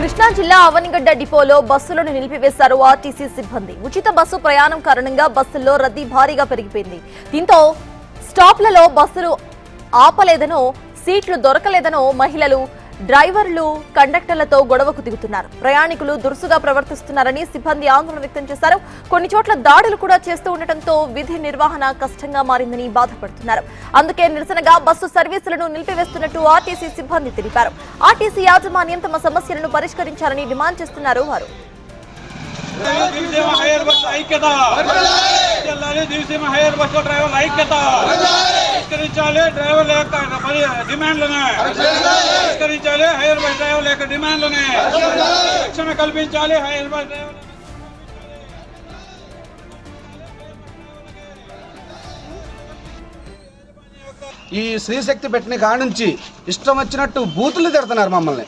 కృష్ణా జిల్లా అవనిగడ్డ డిపోలో బస్సులను నిలిపివేశారు ఆర్టీసీ సిబ్బంది. ఉచిత బస్సు ప్రయాణం కారణంగా బస్సుల్లో రద్దీ భారీగా పెరిగిపోయింది. దీంతో స్టాప్లలో బస్సులు ఆపలేదనో, సీట్లు దొరకలేదనో మహిళలు, డ్రైవర్లు, కండక్టర్లతో గొడవకు దిగుతున్నారు. ప్రయాణికులు దురుసుగా ప్రవర్తిస్తున్నారని సిబ్బంది ఆందోళన వ్యక్తం చేశారు. కొన్ని చోట్ల దాడులు కూడా చేస్తూ ఉండటంతో విధి నిర్వహణ కష్టంగా మారిందని బాధపడుతున్నారు. అందుకే నిరసనగా బస్సు సర్వీసులను నిలిపివేస్తున్నట్టు ఆర్టీసీ సిబ్బంది తెలిపారు. ఆర్టీసీ యాజమాన్యం తమ సమస్యలను పరిష్కరించాలని డిమాండ్ చేస్తున్నారు వారు. ఈ శ్రీశక్తి పెట్టిన కాడ నుంచి ఇష్టం వచ్చినట్టు బూతులు తిడుతున్నారు మమ్మల్ని.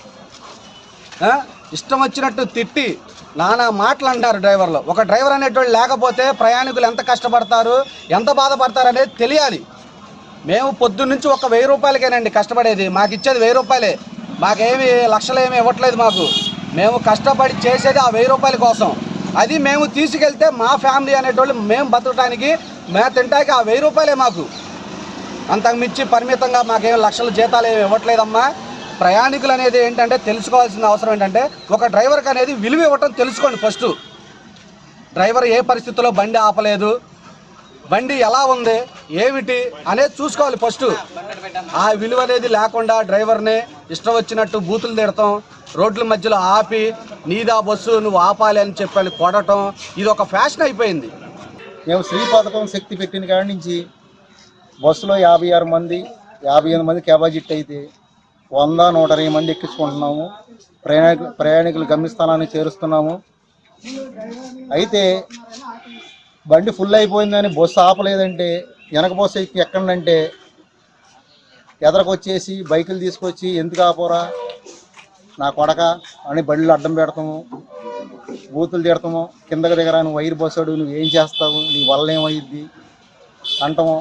ఇష్టం వచ్చినట్టు తిట్టి నానా మాటలు అంటారు డ్రైవర్లు. ఒక డ్రైవర్ అనేటువంటి లేకపోతే ప్రయాణికులు ఎంత కష్టపడతారు, ఎంత బాధపడతారు అనేది తెలియాలి. మేము పొద్దున్నుంచి ఒక 1000 రూపాయలకేనండి కష్టపడేది. మాకు ఇచ్చేది 1000 రూపాయలే. మాకేమి లక్షలేమి ఇవ్వట్లేదు. మేము కష్టపడి చేసేది ఆ 1000 రూపాయల కోసం. అది మేము తీసుకెళ్తే మా ఫ్యామిలీ అనేటోళ్ళు మేము బతకడానికి, మేము తింటానికి ఆ 1000 రూపాయలే మాకు. అంతకు మించి పరిమితంగా మాకేం లక్షల జీతాలు ఏమి ఇవ్వట్లేదమ్మా. ప్రయాణికులు అనేది ఏంటంటే తెలుసుకోవాల్సిన అవసరం ఏంటంటే, ఒక డ్రైవర్కి అనేది విలువ ఇవ్వటం తెలుసుకోండి. ఫస్ట్ డ్రైవర్ ఏ పరిస్థితుల్లో బండి ఆపలేదు, బండి ఎలా ఉంది ఏమిటి అనేది చూసుకోవాలి ఫస్ట్. ఆ విలువ అనేది లేకుండా డ్రైవర్ని ఇష్టం వచ్చినట్టు బూతులు తిడతాం, రోడ్ల మధ్యలో ఆపి నీదా బస్సు నువ్వు ఆపాలి అని చెప్పి కొడటం, ఇది ఒక ఫ్యాషన్ అయిపోయింది. మేము శ్రీ పథకం శక్తి పెట్టిన కాడి నుంచి బస్సులో 56 మంది 58 మంది కెపాసిటీ అయితే 100-120 మంది ఎక్కించుకుంటున్నాము. ప్రయాణికులు గమ్యస్థానాన్ని చేరుస్తున్నాము. అయితే బండి ఫుల్ అయిపోయిందని బస్సు ఆపలేదంటే, వెనక బస్సు ఎక్కండంటే ఎదరకొచ్చేసి బైకులు తీసుకొచ్చి ఎందుకు ఆపోరా నా కొడక అని బళ్ళు అడ్డం పెడతాము, బూతులు తిడతాము. కిందకి దిగరా నువ్వు వైర్ బస్సుడు, నువ్వు ఏం చేస్తావు, నీ వల్ల ఏమైద్ది అంటాము.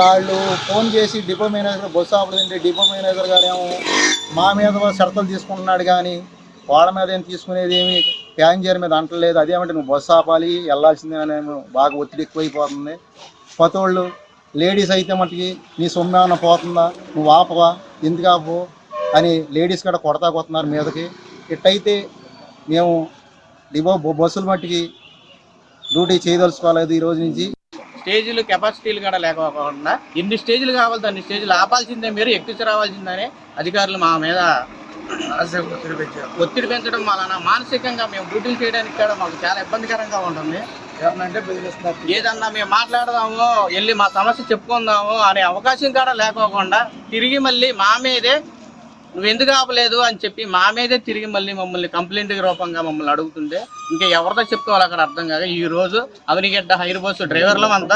వాళ్ళు ఫోన్ చేసి డిపో మేనేజర్ బస్సు ఆపలేదంటే డిపో మేనేజర్ గారు ఏమో మా మీద షరతులు తీసుకుంటున్నాడు, కానీ వాళ్ళ మీద ఏం తీసుకునేది ఏమి ప్యాసింజర్ మీద అంటలేదు. అదేమంటే నువ్వు బస్సు ఆపాలి వెళ్ళాల్సిందే అని బాగా ఒత్తిడి ఎక్కువైపోతుంది. కొత్తోళ్ళు లేడీస్ అయితే మటుకి నీ సొమ్ము ఏమన్నా పోతుందా, నువ్వు ఆపవా, ఎందుకు ఆపవు అని లేడీస్ కూడా కొడతాకొస్తున్నారు మీదకి. ఇట్టయితే మేము డిపో బస్సులు మట్టుకి డ్యూటీ చేయదలుచుకోలేదు ఈ రోజు నుంచి. స్టేజీలు కెపాసిటీలు కూడా లేకపోకుండా ఎన్ని స్టేజీలు కావాలో అన్ని స్టేజీలు ఆపాల్సిందే, మీరు ఎక్కించి రావాల్సిందని అధికారులు మా మీద ఒత్తిడి పెంచడం వలన మానసికంగా మేము డ్యూటీలు చేయడానికి కూడా మాకు చాలా ఇబ్బందికరంగా ఉంటుంది. ఏదన్నా మేము మాట్లాడదాము, వెళ్ళి మా సమస్య చెప్పుకుందాము అనే అవకాశం కూడా లేకోకుండా తిరిగి మళ్ళీ మా మీదే నువ్వు ఎందుకు ఆపలేదు అని చెప్పి మా మీదే తిరిగి మళ్ళీ మమ్మల్ని కంప్లైంట్ రూపంగా మమ్మల్ని అడుగుతుంటే ఇంకా ఎవరితో చెప్పుకోవాలి అక్కడ అర్థం కాక ఈరోజు అవనిగడ్డ హైర్ బస్సు డ్రైవర్లం అంతా